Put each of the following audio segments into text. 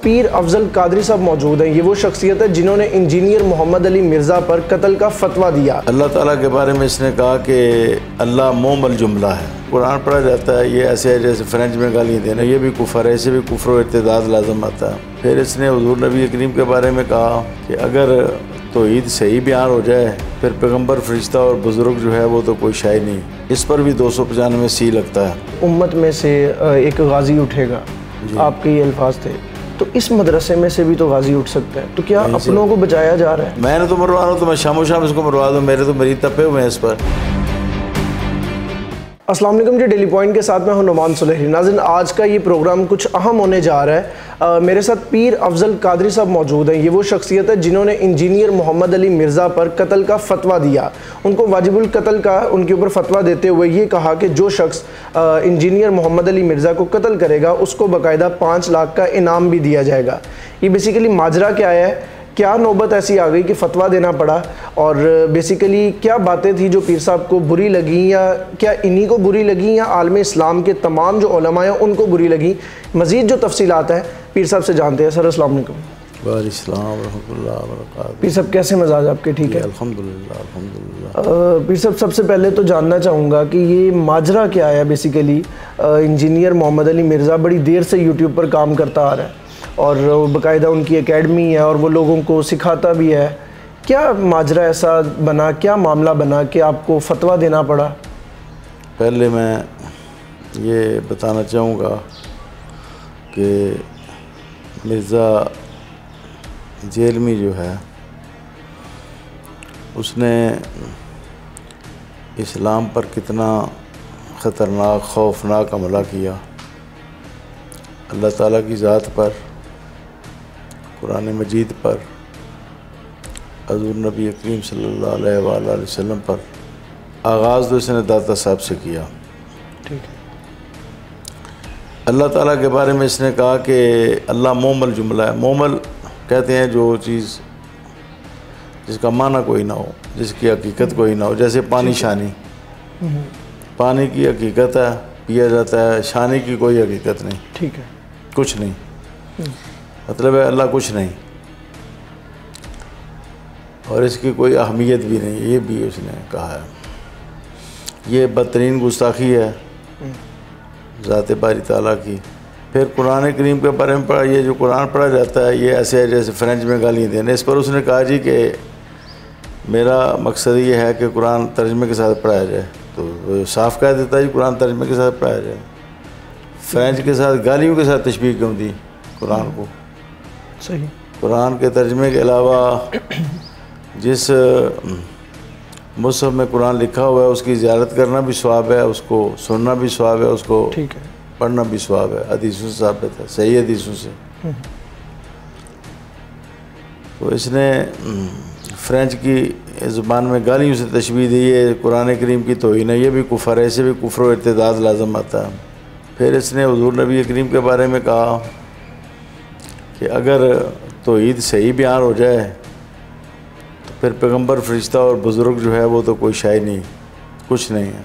پیر افضل قادری صاحب موجود ہیں. یہ وہ شخصیت ہے جنہوں نے انجینئر محمد علی مرزا پر قتل کا فتویٰ دیا. اللہ تعالیٰ کے بارے میں اس نے کہا کہ اللہ موم الجملہ ہے. قرآن پڑھا جاتا ہے، یہ ایسے ہے جیسے فرینچ میں گالیاں دینا، یہ بھی کفر ہے، اسے بھی کفر و ارتداد لازم آتا ہے. پھر اس نے حضور نبی کریم کے بارے میں کہا کہ اگر توحید صحیح بیان ہو جائے پھر پیغمبر، فرشتہ اور بزرگ جو ہے وہ تو کوئی شے نہیں. اس پر بھی 295 سی لگتا ہے. امت میں سے ایک غازی اٹھے گا، آپ کے یہ الفاظ تھے، تو اس مدرسے میں سے بھی تو غازی اٹھ سکتا ہے، تو کیا اپنوں کو بچایا جا رہا ہے؟ میں نے تو مروا رہا ہوں تو میں شام و شام اس کو مروا دوں، میرے تو مریض تپے ہوئے ہیں اس پر. السلام علیکم جی، ڈیلی پوائنٹ کے ساتھ میں ہوں نعمان سلیحی. ناظرین، آج کا یہ پروگرام کچھ اہم ہونے جا رہا ہے. میرے ساتھ پیر افضل قادری صاحب موجود ہیں. یہ وہ شخصیت ہے جنہوں نے انجینئر محمد علی مرزا پر قتل کا فتویٰ دیا. ان کو واجب القتل کا ان کے اوپر فتویٰ دیتے ہوئے یہ کہا کہ جو شخص انجینئر محمد علی مرزا کو قتل کرے گا اس کو باقاعدہ 5 لاکھ کا انعام بھی دیا جائے گا. یہ بیسیکلی ماجرا کیا ہے؟ کیا نوبت ایسی آ گئی کہ فتویٰ دینا پڑا؟ اور بیسیکلی کیا باتیں تھیں جو پیر صاحب کو بری لگیں، یا کیا انہی کو بری لگیں یا عالم اسلام کے تمام جو علماء ہیں ان کو بری لگیں؟ مزید جو تفصیلات ہیں پیر صاحب سے جانتے ہیں. سر السلام علیکم. وعلیکم السلام ورحمۃ اللہ وبرکاتہ. پیر صاحب کیسے مزاج آپ کے؟ ٹھیک ہے الحمدللہ الحمدللہ. پیر صاحب سب سے پہلے تو جاننا چاہوں گا کہ یہ ماجرا کیا ہے. بیسیکلی انجینئر محمد علی مرزا بڑی دیر سے یوٹیوب پر کام کرتا آ رہا ہے اور باقاعدہ ان کی اکیڈمی ہے اور وہ لوگوں کو سکھاتا بھی ہے. کیا ماجرا ایسا بنا، کیا معاملہ بنا کہ آپ کو فتویٰ دینا پڑا؟ پہلے میں یہ بتانا چاہوں گا کہ مرزا جیلمی جو ہے اس نے اسلام پر کتنا خطرناک خوفناک حملہ کیا. اللہ تعالیٰ کی ذات پر، قرآن مجید پر، حضور نبی کریم صلی اللہ علیہ وآلہ وسلم پر. آغاز تو اس نے داتا صاحب سے کیا. ٹھیک ہے. اللہ تعالیٰ کے بارے میں اس نے کہا کہ اللہ موم الجملہ ہے. مومل کہتے ہیں جو چیز جس کا معنی کوئی نہ ہو، جس کی حقیقت کوئی نہ ہو. جیسے پانی شانی، پانی کی حقیقت ہے، پیا جاتا ہے، شانی کی کوئی حقیقت نہیں. ٹھیک ہے. کچھ نہیں. مطلب ہے اللہ کچھ نہیں اور اس کی کوئی اہمیت بھی نہیں. یہ بھی اس نے کہا ہے. یہ بدترین گستاخی ہے ذات باری تعالیٰ کی. پھر قرآن کریم کے بارے میں پڑھا، یہ جو قرآن پڑھا جاتا ہے یہ ایسے ہے جیسے فرینچ میں گالیاں دینا. اس پر اس نے کہا جی کہ میرا مقصد یہ ہے کہ قرآن ترجمے کے ساتھ پڑھایا جائے. تو صاف کہہ دیتا جی قرآن ترجمے کے ساتھ پڑھایا جائے. فرینچ کے ساتھ گالیوں کے ساتھ تشبیہ کیوں دی قرآن کو؟ صحیح. قرآن کے ترجمے کے علاوہ جس مصحف میں قرآن لکھا ہوا ہے اس کی زیارت کرنا بھی ثواب ہے، اس کو سننا بھی ثواب ہے، اس کو پڑھنا بھی ثواب ہے. حدیثوں سے ثابت ہے، صحیح حدیثوں سے. تو اس نے فرینچ کی زبان میں گالیوں سے تشبیہ دی. یہ قرآن کریم کی توہین ہے، یہ بھی کفر ہے، اسے بھی کفر و ارتداد لازم آتا ہے. پھر اس نے حضور نبی کریم کے بارے میں کہا کہ اگر توحید صحیح بیان ہو جائے تو پھر پیغمبر، فرشتہ اور بزرگ جو ہے وہ تو کوئی شے نہیں، کچھ نہیں ہے.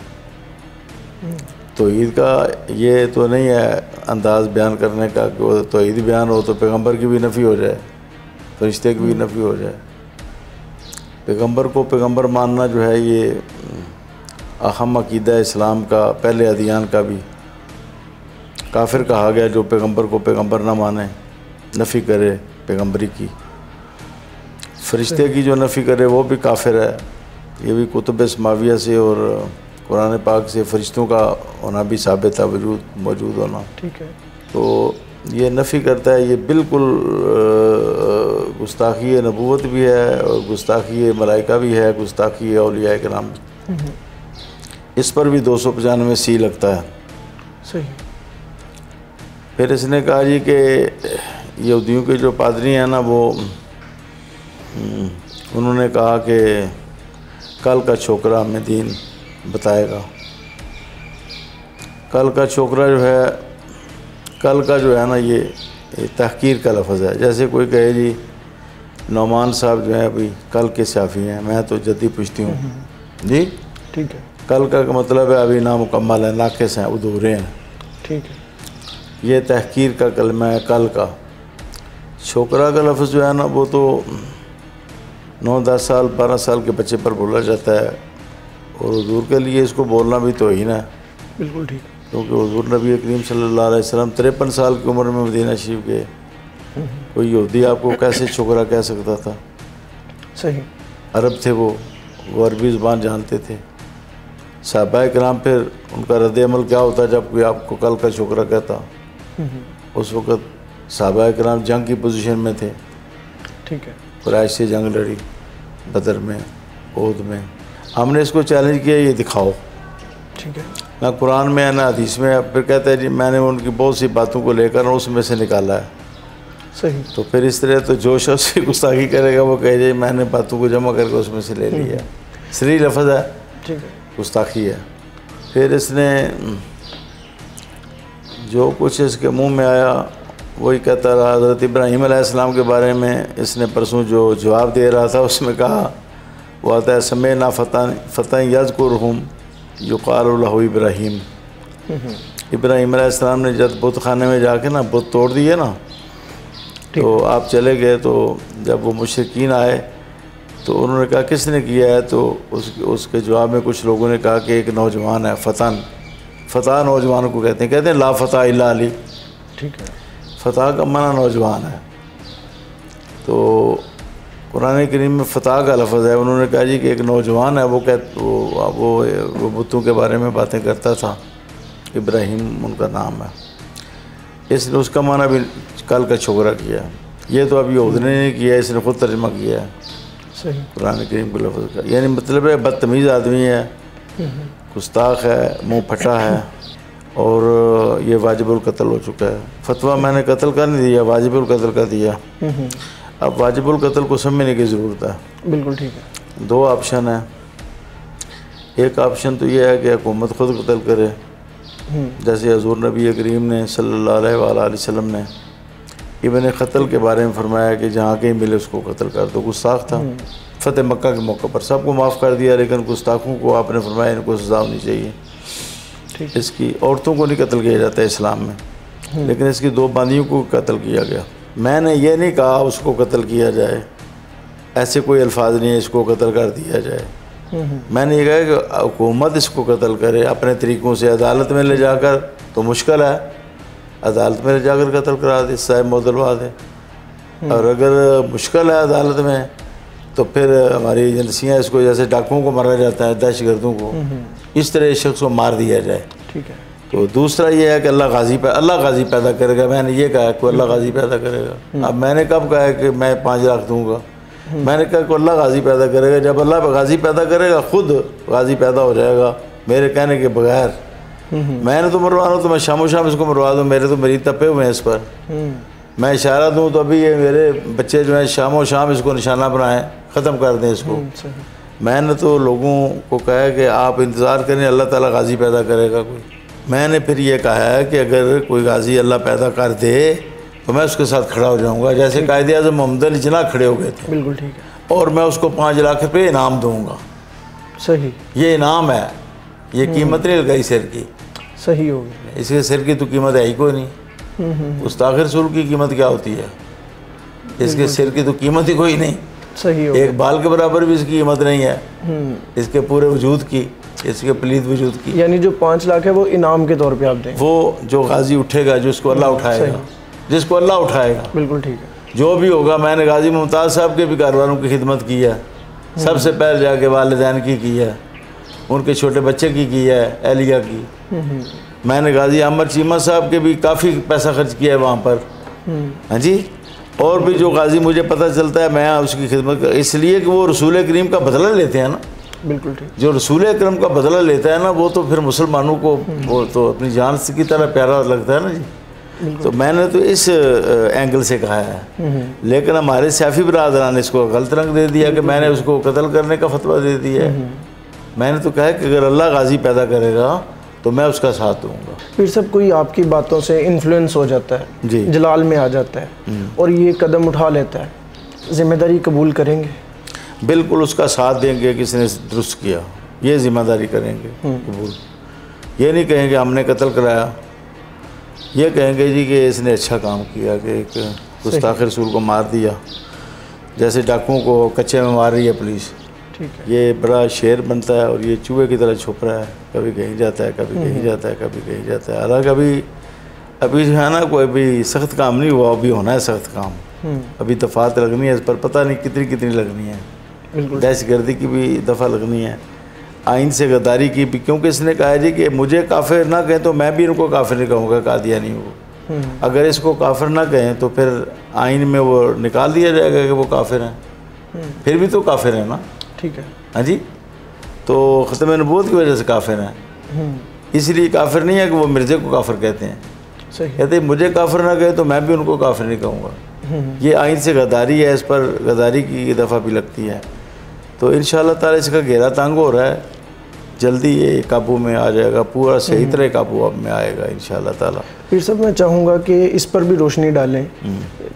توحید کا یہ تو نہیں ہے انداز بیان کرنے کا کہ وہ توحید بیان ہو تو پیغمبر کی بھی نفی ہو جائے، فرشتے کی بھی نفی ہو جائے. پیغمبر کو پیغمبر ماننا جو ہے یہ اہم عقیدہ اسلام کا، پہلے ادیان کا بھی. کافر کہا گیا جو پیغمبر کو پیغمبر نہ مانے، نفی کرے پیغمبری کی. فرشتے کی جو نفی کرے وہ بھی کافر ہے. یہ بھی کتب سماویہ سے اور قرآن پاک سے فرشتوں کا ہونا بھی ثابت ہے، موجود ہونا. ٹھیک ہے. تو یہ نفی کرتا ہے. یہ بالکل گستاخی نبوت بھی ہے اور گستاخی ملائکہ بھی ہے، گستاخی اولیاء کرام بھی. اس پر بھی 295 سی لگتا ہے. صحیح. پھر اس نے کہا جی کہ یہودیوں کے جو پادری ہیں نا وہ انہوں نے کہا کہ کل کا چھوکرا ہمیں دین بتائے گا. کل کا چھوکرا جو ہے، کل کا جو ہے نا یہ تحقیر کا لفظ ہے. جیسے کوئی کہے جی نعمان صاحب جو ہیں ابھی کل کے صحافی ہیں، میں تو جدی پوچھتی ہوں جی. ٹھیک ہے. کل کا مطلب ہے ابھی نامکمل ہے، ناقص ہیں، ادھورے ہیں. ٹھیک ہے. یہ تحقیر کا کلمہ ہے کل کا. چھوکرا کا لفظ جو ہے نا وہ تو 9-10 سال 12 سال کے بچے پر بولا جاتا ہے، اور حضور کے لیے اس کو بولنا بھی توہین ہے، بالکل ٹھیک، کیونکہ حضور نبی کریم صلی اللہ علیہ وسلم 53 سال کی عمر میں مدینہ شریف گئے. کوئی یہودی آپ کو کیسے چھوکرا کہہ سکتا تھا؟ صحیح، عرب تھے وہ عربی زبان جانتے تھے. صحابہ کرام پھر ان کا رد عمل کیا ہوتا جب کوئی آپ کو کل کا چھوکرا کہتا؟ اس وقت صحابہ کرام جنگ کی پوزیشن میں تھے، ٹھیک ہے، قریش سے جنگ لڑی، بدر میں، احد میں. ہم نے اس کو چیلنج کیا یہ دکھاؤ، ٹھیک ہے، نہ قرآن میں نہ حدیث میں. پھر کہتا ہے جی میں نے ان کی بہت سی باتوں کو لے کر اس میں سے نکالا ہے. صحیح، تو پھر اس طرح تو جو شخص گستاخی کرے گا وہ کہے جی میں نے باتوں کو جمع کر کے اس میں سے لے لیا. صریح لفظ ہے، ٹھیک ہے، گستاخی ہے. پھر اس نے جو کچھ اس کے منہ میں آیا وہی کہتا رہا. حضرت ابراہیم علیہ السلام کے بارے میں اس نے پرسوں جو جواب دے رہا تھا اس میں کہا وہ آتا ہے سمیعنا فتى یذکرہم یقال لہ ابراہیم. ابراہیم علیہ السلام نے جب بت خانے میں جا کے نا بت توڑ دیے نا، تو آپ چلے گئے. تو جب وہ مشرکین آئے تو انہوں نے کہا کس نے کیا ہے؟ تو اس کے جواب میں کچھ لوگوں نے کہا کہ ایک نوجوان ہے، فتح نوجوان کو کہتے ہیں لا فتح الا علی. ٹھیک ہے، فتح کا معنی نوجوان ہے. تو قرآن کریم میں فتح کا لفظ ہے. انہوں نے کہا جی کہ ایک نوجوان ہے وہ بتوں کے بارے میں باتیں کرتا تھا، ابراہیم ان کا نام ہے. اس نے اس کا معنی بھی کل کا چھوکرا کیا. یہ تو ابھی یہود نے نہیں کیا، اس نے خود ترجمہ کیا ہے صحیح، قرآن کریم کے لفظ کا. یعنی مطلب ہے بدتمیز آدمی ہے، گستاخ ہے، منہ پھٹا ہے، اور یہ واجب القتل ہو چکا ہے. فتویٰ میں نے قتل کا نہیں دیا، واجب القتل کا دیا. اب واجب القتل کو سمجھنے کی ضرورت ہے. بالکل ٹھیک ہے. 2 آپشن ہیں. ایک آپشن تو یہ ہے کہ حکومت خود قتل کرے، جیسے حضور نبی کریم نے صلی اللہ علیہ وآلہ وسلم نے ابن قتل کے بارے میں فرمایا کہ جہاں کہیں ملے اس کو قتل کر دو. گستاخ تھا. فتح مکہ کے موقع پر سب کو معاف کر دیا، لیکن گستاخوں کو آپ نے فرمایا ان کو سزا ہونی چاہیے. اس کی عورتوں کو نہیں قتل کیا جاتا ہے اسلام میں، لیکن اس کی 2 باندیوں کو قتل کیا گیا. میں نے یہ نہیں کہا اس کو قتل کیا جائے، ایسے کوئی الفاظ نہیں ہے اس کو قتل کر دیا جائے. میں نے یہ کہا کہ حکومت اس کو قتل کرے اپنے طریقوں سے، عدالت میں لے جا کر تو مشکل ہے، عدالت میں لے جا کر قتل کرا دے، صاحب معدلوا دے. اور اگر مشکل ہے عدالت میں تو پھر ہماری ایجنسیاں اس کو جیسے ڈاکوؤں کو مارا جاتا ہے، دہشت گردوں کو، اس طرح اس شخص کو مار دیا جائے. ٹھیک ہے. تو دوسرا یہ ہے کہ اللہ غازی پیدا کرے گا. میں نے یہ کہا کہ اللہ غازی پیدا کرے گا. اب میں نے کب کہا ہے کہ میں 5 لاکھ دوں گا؟ میں نے کہا کہ اللہ غازی پیدا کرے گا. جب اللہ غازی پیدا کرے گا خود غازی پیدا ہو جائے گا میرے کہنے کے بغیر. میں نے تو مروانا ہوں تو میں شام و شام اس کو مروا دوں. میرے تو مریض تپے ہوئے ہیں اس پر. میں اشارہ دوں تو ابھی یہ میرے بچے جو ہیں شام و شام اس کو نشانہ بنائیں، ختم کر دیں اس کو. میں نے تو لوگوں کو کہا ہے کہ آپ انتظار کریں، اللہ تعالیٰ غازی پیدا کرے گا کوئی. میں نے پھر یہ کہا ہے کہ اگر کوئی غازی اللہ پیدا کر دے تو میں اس کے ساتھ کھڑا ہو جاؤں گا، جیسے قائد اعظم محمد علی جناح کھڑے ہو گئے تھے. بالکل ٹھیک ہے. اور میں اس کو 5 لاکھ روپے انعام دوں گا. صحیح. یہ انعام ہے، یہ قیمت نہیں لگائی سر کی. صحیح ہو گیا. اس کے سر کی تو قیمت ہے ہی کوئی نہیں. گستاخ رسول کی قیمت کیا ہوتی ہے؟ اس کے سر کی تو قیمت ہی کوئی نہیں. صحیح ہو. ایک بال کے برابر بھی اس کی قیمت نہیں ہے، اس کے پورے وجود کی، اس کے پلید وجود کی. یعنی جو 5 لاکھ ہے وہ انعام کے طور پہ آپ دیں. وہ جو غازی اٹھے گا، جس کو اللہ اٹھائے گا، جس کو اللہ اٹھائے گا. بالکل ٹھیک ہے. جو بھی ہوگا. میں نے غازی ممتاز صاحب کے بھی کاروباروں کی خدمت کی ہے، سب سے پہلے جا کے والدین کی ہے، ان کے چھوٹے بچے کی ہے، اہلیہ کی. میں نے غازی احمد چیمہ صاحب کے بھی کافی پیسہ خرچ کیا ہے وہاں پر. ہاں جی. اور بھی جو غازی مجھے پتہ چلتا ہے میں اس کی خدمت اس لیے کہ وہ رسول کریم کا بدلہ لیتے ہیں نا. بالکل ٹھیک. جو رسول اکرم کا بدلہ لیتا ہے نا وہ تو پھر مسلمانوں کو وہ تو اپنی جان کی طرح پیارا لگتا ہے نا جی. تو میں نے تو اس اینگل سے کہا ہے. لیکن ہمارے سیافی برادران نے اس کو غلط رنگ دے دیا کہ میں نے اس کو قتل کرنے کا فتویٰ دے دیا ہے. میں نے تو کہا کہ اگر اللہ غازی پیدا کرے گا تو میں اس کا ساتھ دوں گا. پھر سب کوئی آپ کی باتوں سے انفلوئنس ہو جاتا ہے جی، جلال میں آ جاتا ہے اور یہ قدم اٹھا لیتا ہے، ذمہ داری قبول کریں گے؟ بالکل اس کا ساتھ دیں گے. کس نے درست کیا یہ ذمہ داری کریں گے قبول. یہ نہیں کہیں گے ہم نے قتل کرایا، یہ کہیں گے جی کہ اس نے اچھا کام کیا کہ ایک گستاخ رسول کو مار دیا، جیسے ڈاکوؤں کو کچے میں مار رہی ہے پولیس، یہ بڑا شیر بنتا ہے اور یہ چوہے کی طرح چھپ رہا ہے، کبھی کہیں جاتا ہے، کبھی کہیں جاتا ہے، کبھی کہیں جاتا ہے۔ حالانکہ ابھی جو ہے نا کوئی بھی سخت کام نہیں ہوا، ابھی ہونا ہے سخت کام، ابھی دفعات لگنی ہے اس پر، پتہ نہیں کتنی لگنی ہے، دہشت گردی کی بھی دفعہ لگنی ہے، آئین سے غداری کی بھی، کیونکہ اس نے کہا جی کہ مجھے کافر نہ کہیں تو میں بھی ان کو کافر نہیں کہوں گا، قادیانی ہو، اگر اس کو کافر نہ کہیں تو پھر آئین میں وہ نکال دیا جائے گا کہ وہ کافر ہیں، پھر بھی تو کافر ہیں نا، ٹھیک ہے، ہاں جی، تو ختم نبوت کی وجہ سے کافر ہیں، اس لیے کافر نہیں ہے کہ وہ مرزے کو کافر کہتے ہیں، کہتے ہیں مجھے کافر نہ کہے تو میں بھی ان کو کافر نہیں کہوں گا، یہ آئین سے غداری ہے، اس پر غداری کی دفعہ بھی لگتی ہے، تو انشاءاللہ تعالی اس کا گھیرا تنگ ہو رہا ہے، جلدی یہ قابو میں آ جائے گا، پورا صحیح طرح قابو میں آئے گا انشاءاللہ تعالی۔ پھر صاحب میں چاہوں گا کہ اس پر بھی روشنی ڈالیں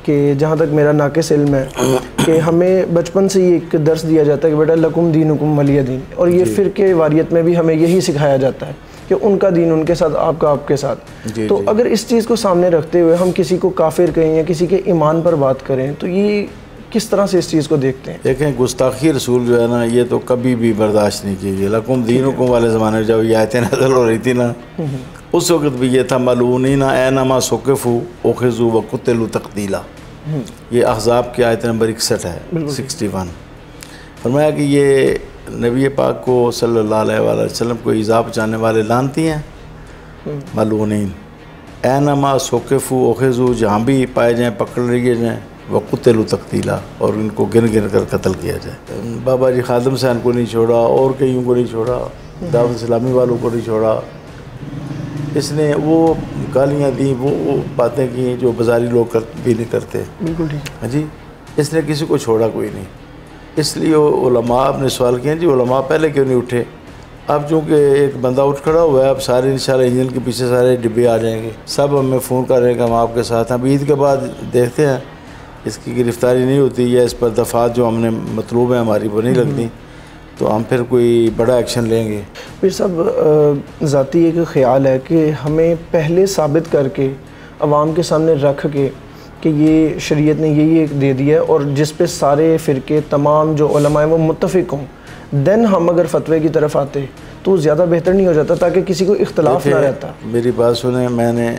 کہ جہاں تک میرا ناقص علم ہے کہ ہمیں بچپن سے یہ ایک درس دیا جاتا ہے کہ بیٹا لکم دینکم ولی دین، اور یہ فرقے واریت میں بھی ہمیں یہی سکھایا جاتا ہے کہ ان کا دین ان کے ساتھ، آپ کا آپ کے ساتھ، تو اگر اس چیز کو سامنے رکھتے ہوئے ہم کسی کو کافر کہیں یا کسی کے ایمان پر بات کریں تو یہ کس طرح سے اس چیز کو دیکھتے ہیں؟ دیکھیں گستاخی رسول جو ہے نا یہ تو کبھی بھی برداشت نہیں کیجیے، لکم دینکم والے زمانے میں جب یہ آیتیں نازل ہو رہی تھی نا اس وقت بھی یہ تھا ملعونین اینما ثقفوا اخذوا وقتلوا تقتیلا، یہ احزاب کی آیت نمبر 61 ہے، 61، فرمایا کہ یہ نبی پاک کو صلی اللہ علیہ وآلہ وسلم کو ایذا پہنچانے والے لعنتی ہیں، ملعونین، اینما ثقفوا اخذوا، جہاں بھی پائے جائیں پکڑ لیے جائیں، وقتلوا تقتیلا، اور ان کو گن گن کر قتل کیا جائے۔ بابا جی خادم صاحب کو نہیں چھوڑا، اور کئیوں کو نہیں چھوڑا، دعوت اسلامی والوں کو نہیں چھوڑا، اس نے وہ گالیاں دیں، وہ باتیں کی جو بازاری لوگ بھی نہیں کرتے، بالکل ٹھیک، ہاں جی، اس نے کسی کو چھوڑا کوئی نہیں، اس لیے علماء آپ نے سوال کیا جی علماء پہلے کیوں نہیں اٹھے؟ اب چونکہ ایک بندہ اٹھ کھڑا ہوا ہے، اب سارے انشاءاللہ انجن کے پیچھے سارے ڈبے آ جائیں گے، سب ہمیں فون کر رہے ہیں کہ ہم آپ کے ساتھ ہیں، اب عید کے بعد دیکھتے ہیں اس کی گرفتاری نہیں ہوتی یا اس پر دفعات جو ہم نے مطلوب ہیں ہماری وہ نہیں لگتی تو ہم پھر کوئی بڑا ایکشن لیں گے۔ پھر سب ذاتی ایک خیال ہے کہ ہمیں پہلے ثابت کر کے عوام کے سامنے رکھ کے کہ یہ شریعت نے یہی ایک دے دیا ہے اور جس پہ سارے فرقے تمام جو علماء ہیں وہ متفق ہوں، دین ہم اگر فتوے کی طرف آتے تو زیادہ بہتر نہیں ہو جاتا تاکہ کسی کو اختلاف نہ رہتا؟ میری بات سنیں، میں نے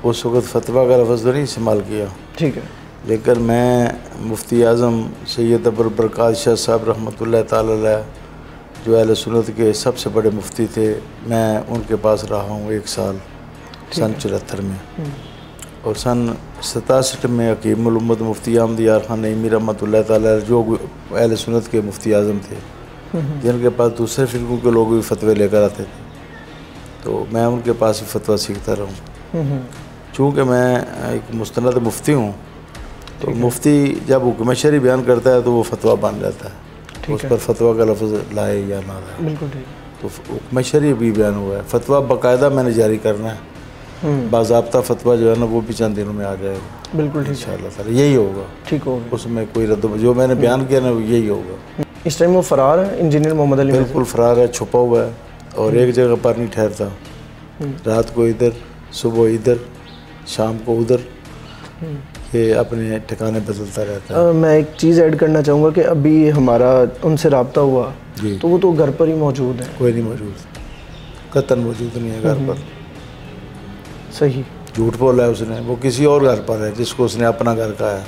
اس وقت فتویٰ کا لفظ نہیں استعمال کیا، ٹھیک ہے، لیکن میں مفتی اعظم سید ابوالبرکات شاہ صاحب رحمۃ اللہ تعالی علیہ جو اہل سنت کے سب سے بڑے مفتی تھے، میں ان کے پاس رہا ہوں 1 سال سن 74 میں، اور سن 67 میں حکیم الامت مفتی احمد یار خان نعیمی رحمۃ اللہ تعالی علیہ جو اہل سنت کے مفتی اعظم تھے جن کے پاس دوسرے فرقوں کے لوگ بھی فتوے لے کر آتے تھے، تو میں ان کے پاس ہی فتویٰ سیکھتا رہا ہوں۔ چونکہ میں ایک مستند مفتی ہوں تو مفتی جب حکم شرعی بیان کرتا ہے تو وہ فتویٰ بن جاتا ہے، اس پر فتویٰ کا لفظ لائے یا نہ لائے، بالکل ٹھیک، تو حکم شرعی بھی بیان ہوا ہے، فتویٰ باقاعدہ میں نے جاری کرنا ہے، باضابطہ فتویٰ جو ہے نا وہ بھی چند دنوں میں آ جائے گا، بالکل ٹھیک، انشاءاللہ تعالی یہی ہوگا، ٹھیک ہوگا، اس میں کوئی رد جو میں نے بیان کیا نا وہ یہی ہوگا۔ اس ٹائم وہ فرار ہے انجینئر محمد علی مرزا؟ بالکل فرار ہے، چھپا ہوا ہے اور ایک جگہ پر نہیں ٹھہرتا، رات کو ادھر، صبح ادھر، شام کو ادھر، یہ اپنے ٹھکانے بدلتا رہتا ہے۔ میں ایک چیز ایڈ کرنا چاہوں گا کہ ابھی ہمارا ان سے رابطہ ہوا تو وہ تو گھر پر ہی موجود ہیں؟ کوئی نہیں موجود، قطعاً موجود نہیں ہے گھر پر، صحیح، جھوٹ بولا ہے اس نے، وہ کسی اور گھر پر ہے جس کو اس نے اپنا گھر کہا ہے۔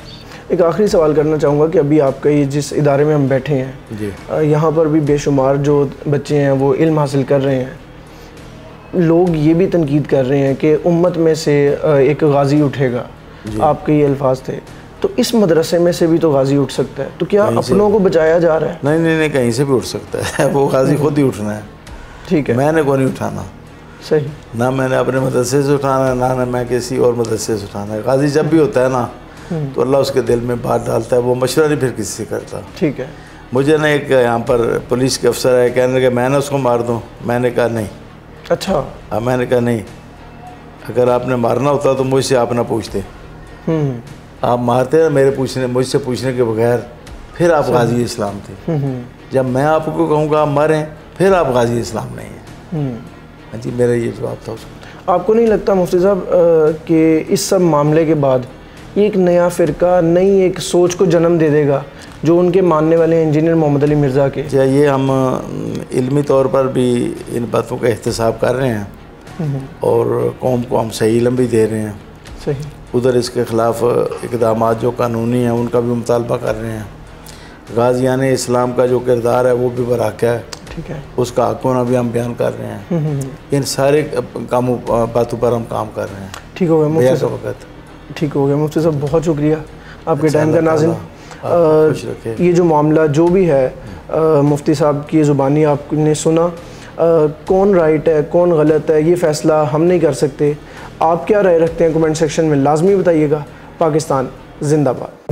ایک آخری سوال کرنا چاہوں گا کہ ابھی آپ کا یہ جس ادارے میں ہم بیٹھے ہیں جی، یہاں پر بھی بے شمار جو بچے ہیں وہ علم حاصل کر رہے ہیں، لوگ یہ بھی تنقید کر رہے ہیں کہ امت میں سے ایک غازی اٹھے گا، آپ کے یہ الفاظ تھے، تو اس مدرسے میں سے بھی تو غازی اٹھ سکتا ہے، تو کیا اپنوں کو بچایا جا رہا ہے؟ نہیں، کہیں سے بھی اٹھ سکتا ہے، وہ غازی خود ہی اٹھنا ہے، ٹھیک ہے، میں نے کو نہیں اٹھانا، صحیح، نہ میں نے اپنے مدرسے سے اٹھانا ہے، نہ میں کسی اور مدرسے سے اٹھانا ہے۔ غازی جب بھی ہوتا ہے نا تو اللہ اس کے دل میں بات ڈالتا ہے، وہ مشورہ نہیں پھر کسی سے کرتا۔ ٹھیک ہے، مجھے نا ایک یہاں پر پولیس کے افسر ہے، کہنے لگے میں نے اس کو مار دوں، میں نے کہا نہیں، اچھا، میں نے کہا نہیں، اگر آپ نے مارنا ہوتا تو مجھ سے آپ نہ پوچھتے، آپ مارتے ہیں مجھ سے پوچھنے کے بغیر، پھر آپ غازی اسلام تھے۔ جب میں آپ کو کہوں گا آپ ماریں پھر آپ غازی اسلام نہیں ہیں۔ ہاں جی، میرا یہ جواب تھا اس کو۔ آپ کو نہیں لگتا مفتی صاحب کہ اس سب معاملے کے بعد یہ ایک نیا فرقہ، نئی ایک سوچ کو جنم دے دے گا جو ان کے ماننے والے ہیں انجینئر محمد علی مرزا کے؟ یہ ہم علمی طور پر بھی ان باتوں کا احتساب کر رہے ہیں اور قوم کو ہم صحیح علم بھی دے رہے ہیں. صحیح. ادھر اس کے خلاف اقدامات جو قانونی ہیں ان کا بھی مطالبہ کر رہے ہیں. غازیان اسلام کا جو کردار ہے وہ بھی براکہ ہے. ٹھیک ہے. اس کا حق ہونا بھی ہم بیان کر رہے ہیں. ان سارے کاموں باتوں پر ہم کام کر رہے ہیں. ٹھیک ہو گیا مفتی صاحب. وقت ٹھیک ہو گیا مفتی صاحب، بہت شکریہ آپ کے ٹائم کا. ناظرین، یہ جو معاملہ جو بھی ہے مفتی صاحب کی زبانی آپ نے سنا. کون رائٹ ہے کون غلط ہے یہ فیصلہ ہم نہیں کر سکتے. آپ کیا رائے رکھتے ہیں کمنٹ سیکشن میں لازمی بتائیے گا. پاکستان زندہ باد.